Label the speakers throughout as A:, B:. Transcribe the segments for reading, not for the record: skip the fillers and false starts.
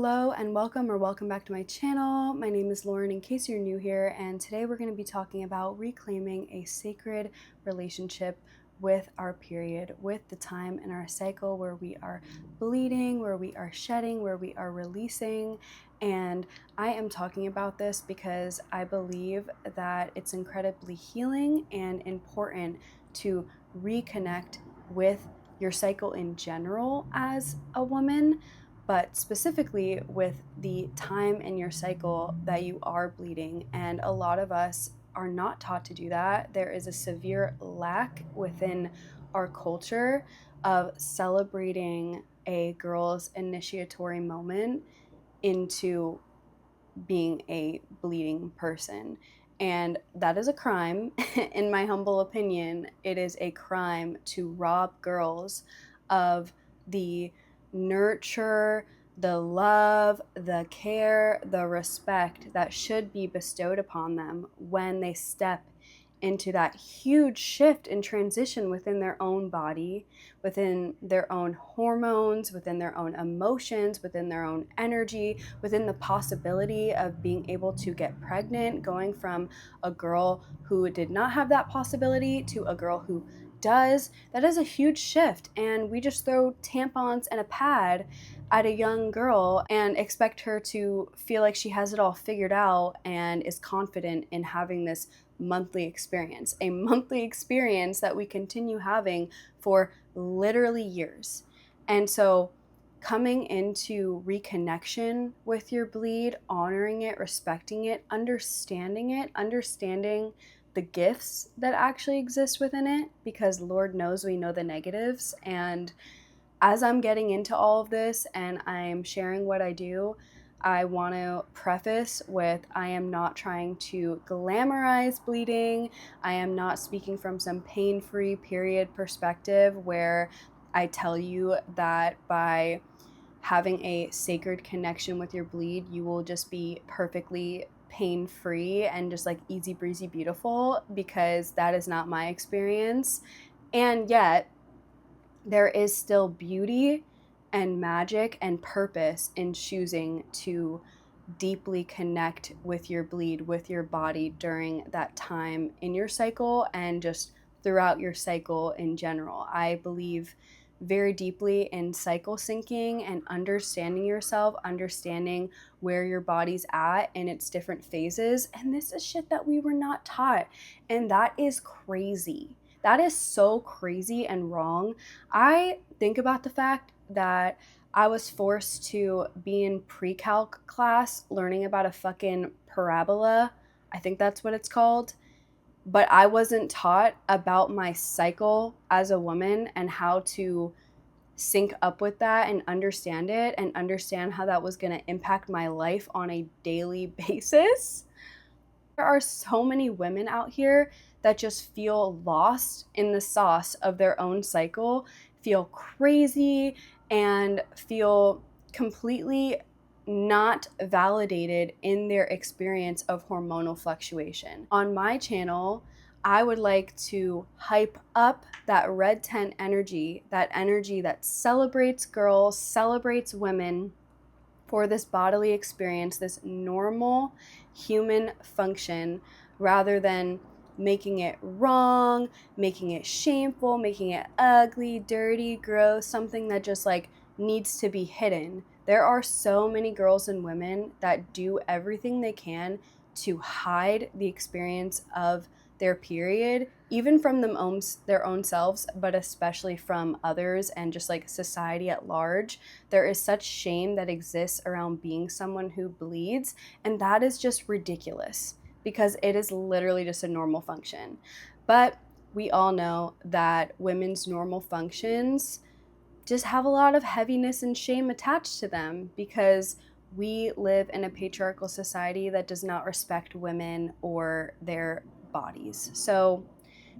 A: Hello and welcome back to my channel. My name is Lauren in case you're new here, and today we're going to be talking about reclaiming a sacred relationship with our period, with the time in our cycle where we are bleeding, where we are shedding, where we are releasing. And I am talking about this because I believe that it's incredibly healing and important to reconnect with your cycle in general as a woman, but specifically with the time in your cycle that you are bleeding. And a lot of us are not taught to do that. There is a severe lack within our culture of celebrating a girl's initiatory moment into being a bleeding person. And that is a crime. In my humble opinion, it is a crime to rob girls of the nurture, the love, the care, the respect that should be bestowed upon them when they step into that huge shift and transition within their own body, within their own hormones, within their own emotions, within their own energy, within the possibility of being able to get pregnant, going from a girl who did not have that possibility to a girl who does. That is a huge shift, and we just throw tampons and a pad at a young girl and expect her to feel like she has it all figured out and is confident in having this monthly experience, a monthly experience that we continue having for literally years. And so coming into reconnection with your bleed, honoring it, respecting it, understanding the gifts that actually exist within it, because Lord knows we know the negatives. And as I'm getting into all of this and I'm sharing what I do, I want to preface with I am not trying to glamorize bleeding. I am not speaking from some pain-free period perspective where I tell you that by having a sacred connection with your bleed, you will just be perfectly pain-free and just like easy breezy beautiful, because that is not my experience. And yet, there is still beauty and magic and purpose in choosing to deeply connect with your bleed, with your body during that time in your cycle and just throughout your cycle in general. I believe very deeply in cycle syncing and understanding yourself, understanding where your body's at in its different phases. And this is shit that we were not taught. And that is crazy. That is so crazy and wrong. I think about the fact that I was forced to be in pre-calc class learning about a fucking parabola. I think that's what it's called. But I wasn't taught about my cycle as a woman and how to sync up with that and understand it and understand how that was going to impact my life on a daily basis. There are so many women out here that just feel lost in the sauce of their own cycle, feel crazy, and feel completely not validated in their experience of hormonal fluctuation. On my channel, I would like to hype up that red tent energy that celebrates girls, celebrates women for this bodily experience, this normal human function, rather than making it wrong, making it shameful, making it ugly, dirty, gross, something that just like needs to be hidden. There are so many girls and women that do everything they can to hide the experience of their period, even from their own selves, but especially from others and just like society at large. There is such shame that exists around being someone who bleeds, and that is just ridiculous because it is literally just a normal function. But we all know that women's normal functions just have a lot of heaviness and shame attached to them because we live in a patriarchal society that does not respect women or their bodies. So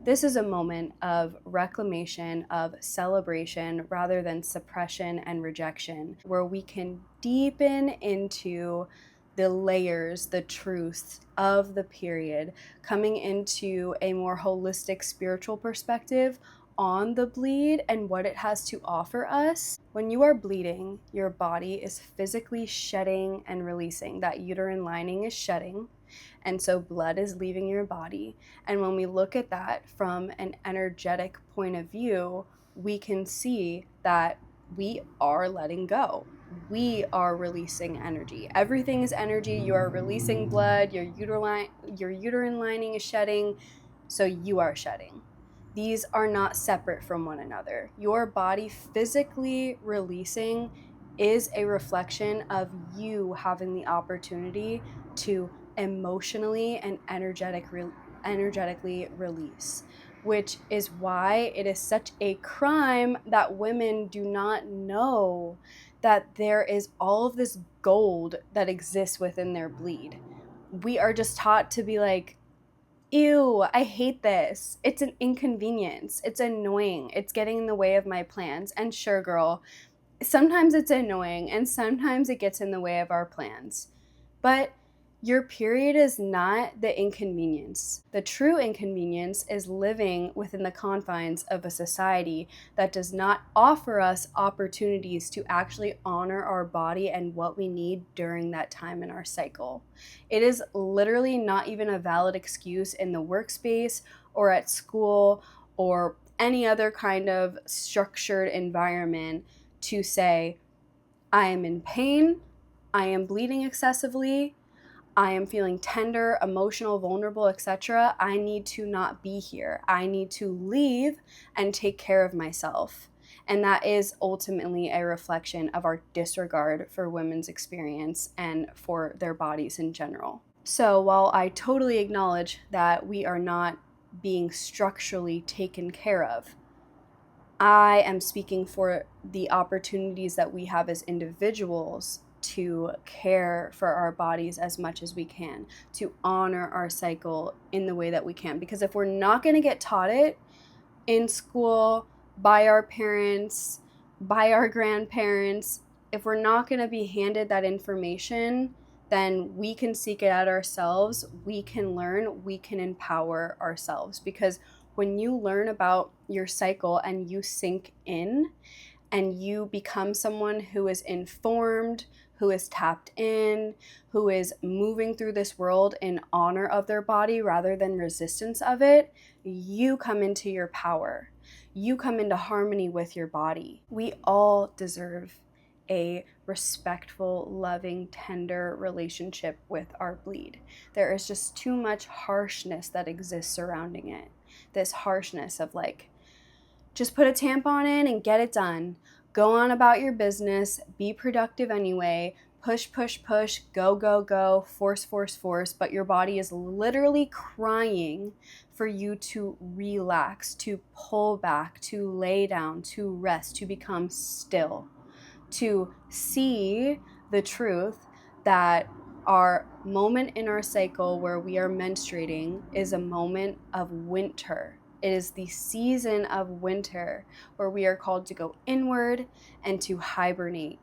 A: this is a moment of reclamation, of celebration, rather than suppression and rejection, where we can deepen into the layers, the truths of the period, coming into a more holistic spiritual perspective, on the bleed and what it has to offer us. When you are bleeding, your body is physically shedding and releasing. That uterine lining is shedding, and so blood is leaving your body. And when we look at that from an energetic point of view, we can see that we are letting go. We are releasing energy. Everything is energy. You are releasing blood. Your uterine lining is shedding, so you are shedding. These are not separate from one another. Your body physically releasing is a reflection of you having the opportunity to emotionally and energetically release, which is why it is such a crime that women do not know that there is all of this gold that exists within their bleed. We are just taught to be like, ew, I hate this. It's an inconvenience. It's annoying. It's getting in the way of my plans. And sure, girl, sometimes it's annoying and sometimes it gets in the way of our plans. But your period is not the inconvenience. The true inconvenience is living within the confines of a society that does not offer us opportunities to actually honor our body and what we need during that time in our cycle. It is literally not even a valid excuse in the workspace or at school or any other kind of structured environment to say, I am in pain, I am bleeding excessively, I am feeling tender, emotional, vulnerable, etc. I need to not be here. I need to leave and take care of myself. And that is ultimately a reflection of our disregard for women's experience and for their bodies in general. So while I totally acknowledge that we are not being structurally taken care of, I am speaking for the opportunities that we have as individuals to care for our bodies as much as we can, to honor our cycle in the way that we can. Because if we're not going to get taught it in school, by our parents, by our grandparents, if we're not going to be handed that information, then we can seek it out ourselves, we can learn, we can empower ourselves. Because when you learn about your cycle and you sink in and you become someone who is informed, who is tapped in, who is moving through this world in honor of their body rather than resistance of it, you come into your power. You come into harmony with your body. We all deserve a respectful, loving, tender relationship with our bleed. There is just too much harshness that exists surrounding it. This harshness of like, just put a tampon in and get it done. Go on about your business, be productive anyway, push, push, push, go, go, go, force, force, force, but your body is literally crying for you to relax, to pull back, to lay down, to rest, to become still, to see the truth that our moment in our cycle where we are menstruating is a moment of winter. It is the season of winter where we are called to go inward and to hibernate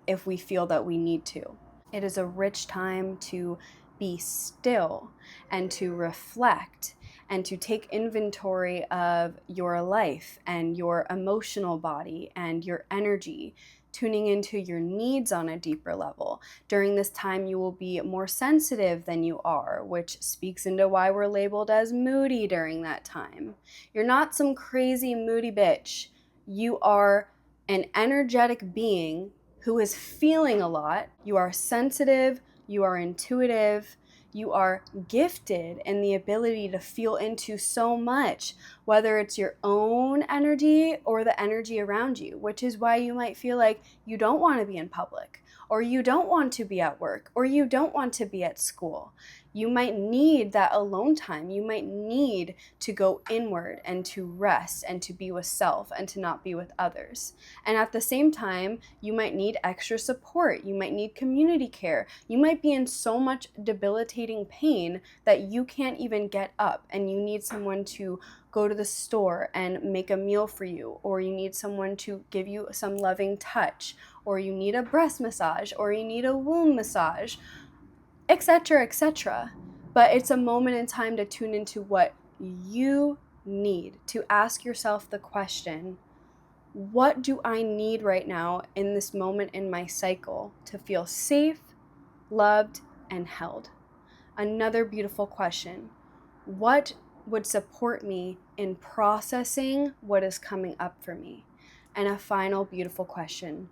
A: if we feel that we need to. It is a rich time to be still and to reflect and to take inventory of your life and your emotional body and your energy, tuning into your needs on a deeper level. During this time, you will be more sensitive than you are, which speaks into why we're labeled as moody during that time. You're not some crazy moody bitch. You are an energetic being who is feeling a lot. You are sensitive, you are intuitive, you are gifted in the ability to feel into so much, whether it's your own energy or the energy around you, which is why you might feel like you don't want to be in public, or you don't want to be at work, or you don't want to be at school. You might need that alone time. You might need to go inward and to rest and to be with self and to not be with others. And at the same time, you might need extra support. You might need community care. You might be in so much debilitating pain that you can't even get up and you need someone to go to the store and make a meal for you, or you need someone to give you some loving touch, or you need a breast massage, or you need a womb massage, etc., etc. But it's a moment in time to tune into what you need, to ask yourself the question, what do I need right now in this moment in my cycle to feel safe, loved, and held? Another beautiful question. What would support me in processing what is coming up for me? And a final beautiful question.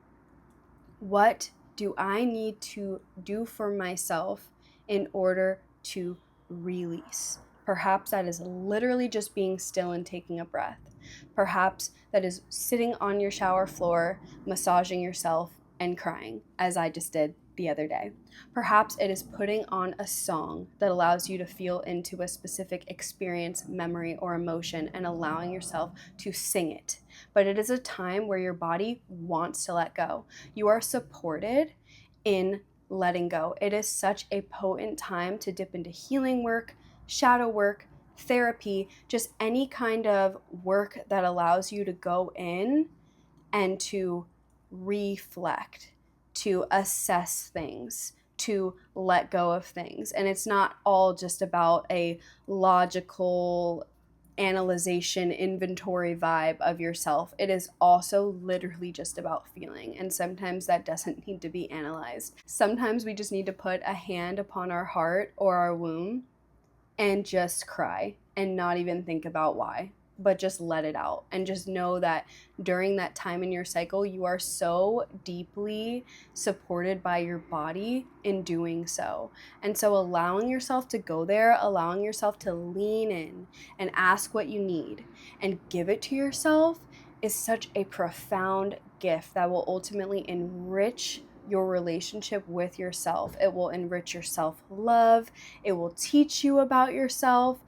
A: What do I need to do for myself in order to release? Perhaps that is literally just being still and taking a breath. Perhaps that is sitting on your shower floor, massaging yourself and crying, as I just did the other day. Perhaps it is putting on a song that allows you to feel into a specific experience, memory, or emotion and allowing yourself to sing it. But it is a time where your body wants to let go. You are supported in letting go. It is such a potent time to dip into healing work, shadow work, therapy, just any kind of work that allows you to go in and to reflect, to assess things, to let go of things. And it's not all just about a logical analyzation inventory vibe of yourself. It is also literally just about feeling. And sometimes that doesn't need to be analyzed. Sometimes we just need to put a hand upon our heart or our womb and just cry and not even think about why, but just let it out. And just know that during that time in your cycle, you are so deeply supported by your body in doing so. And so allowing yourself to go there, allowing yourself to lean in and ask what you need and give it to yourself is such a profound gift that will ultimately enrich your relationship with yourself. It will enrich your self-love. It will teach you about yourself.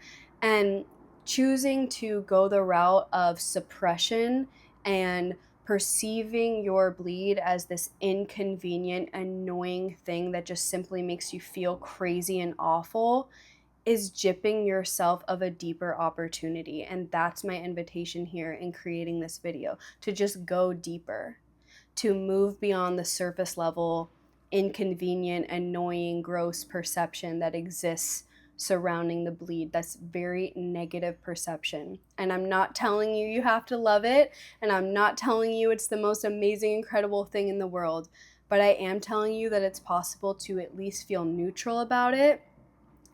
A: And choosing to go the route of suppression and perceiving your bleed as this inconvenient, annoying thing that just simply makes you feel crazy and awful is gypping yourself of a deeper opportunity. And that's my invitation here in creating this video, to just go deeper, to move beyond the surface level, inconvenient, annoying, gross perception that exists surrounding the bleed. That's very negative perception. And I'm not telling you you have to love it, and I'm not telling you it's the most amazing, incredible thing in the world, but I am telling you that it's possible to at least feel neutral about it.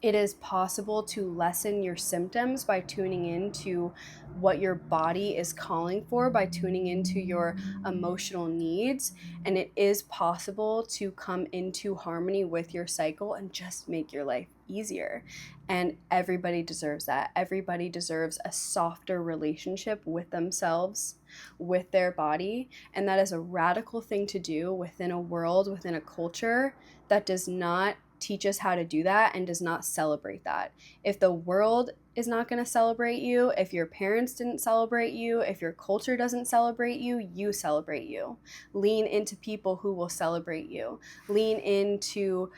A: It is possible to lessen your symptoms by tuning into what your body is calling for, by tuning into your emotional needs. And it is possible to come into harmony with your cycle and just make your life easier. And everybody deserves that. Everybody deserves a softer relationship with themselves, with their body. And that is a radical thing to do within a world, within a culture that does not teach us how to do that and does not celebrate that. If the world is not going to celebrate you, if your parents didn't celebrate you, if your culture doesn't celebrate you, you celebrate you. Lean into people who will celebrate you. Lean into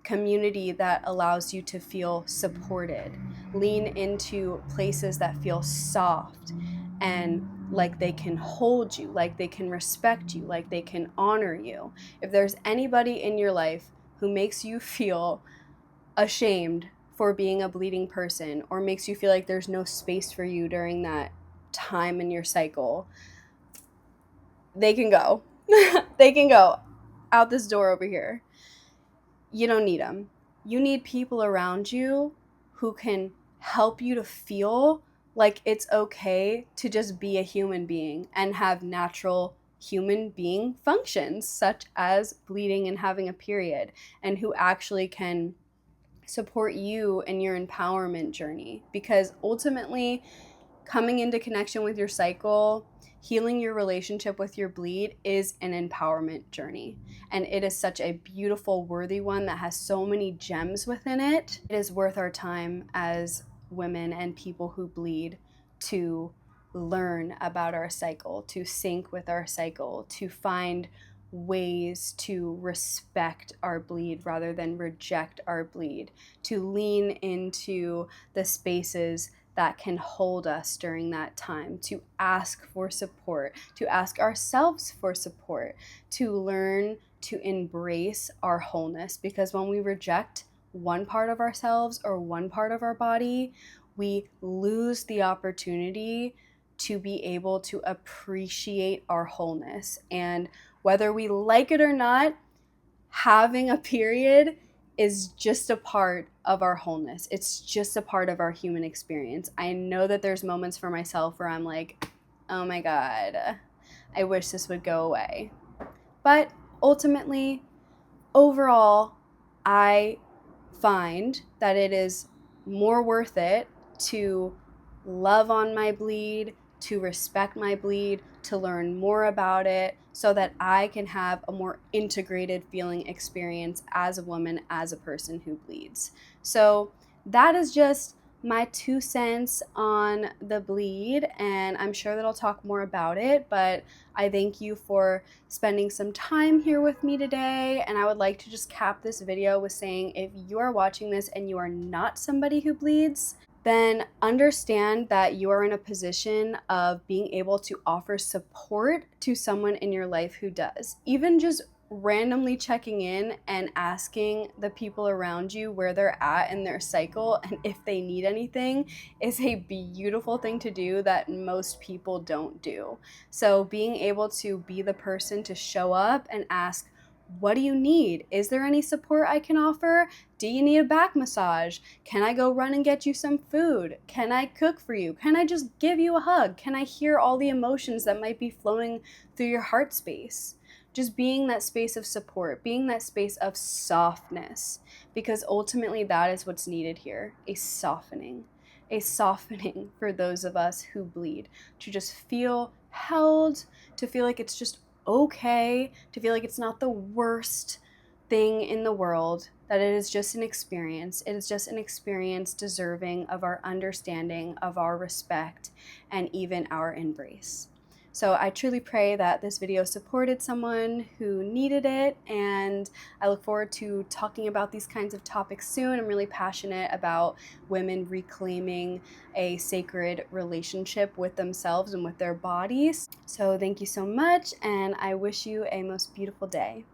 A: community that allows you to feel supported. Lean into places that feel soft and like they can hold you, like they can respect you, like they can honor you. If there's anybody in your life who makes you feel ashamed for being a bleeding person, or makes you feel like there's no space for you during that time in your cycle, they can go. They can go out this door over here. You don't need them. You need people around you who can help you to feel like it's okay to just be a human being and have natural human being functions, such as bleeding and having a period, and who actually can support you in your empowerment journey. Because ultimately, coming into connection with your cycle, healing your relationship with your bleed is an empowerment journey. And it is such a beautiful, worthy one that has so many gems within it. It is worth our time as women and people who bleed to learn about our cycle, to sync with our cycle, to find ways to respect our bleed rather than reject our bleed, to lean into the spaces that can hold us during that time, to ask for support, to ask ourselves for support, to learn to embrace our wholeness. Because when we reject one part of ourselves or one part of our body, we lose the opportunity to be able to appreciate our wholeness. And whether we like it or not, having a period is just a part of our wholeness. It's just a part of our human experience. I know that there's moments for myself where I'm like, oh my God, I wish this would go away. But ultimately, overall, I find that it is more worth it to love on my bleed, to respect my bleed, to learn more about it so that I can have a more integrated feeling experience as a woman, as a person who bleeds. So that is just my 2 cents on the bleed, and I'm sure that I'll talk more about it, but I thank you for spending some time here with me today, and I would like to just cap this video with saying, if you are watching this and you are not somebody who bleeds, then understand that you are in a position of being able to offer support to someone in your life who does. Even just randomly checking in and asking the people around you where they're at in their cycle and if they need anything is a beautiful thing to do that most people don't do. So being able to be the person to show up and ask, what do you need? Is there any support I can offer? Do you need a back massage? Can I go run and get you some food? Can I cook for you? Can I just give you a hug? Can I hear all the emotions that might be flowing through your heart space? Just being that space of support, being that space of softness, because ultimately that is what's needed here, a softening for those of us who bleed, to just feel held, to feel like it's just okay, to feel like it's not the worst thing in the world, that it is just an experience. It is just an experience deserving of our understanding, of our respect, and even our embrace. So I truly pray that this video supported someone who needed it, and I look forward to talking about these kinds of topics soon. I'm really passionate about women reclaiming a sacred relationship with themselves and with their bodies. So thank you so much, and I wish you a most beautiful day.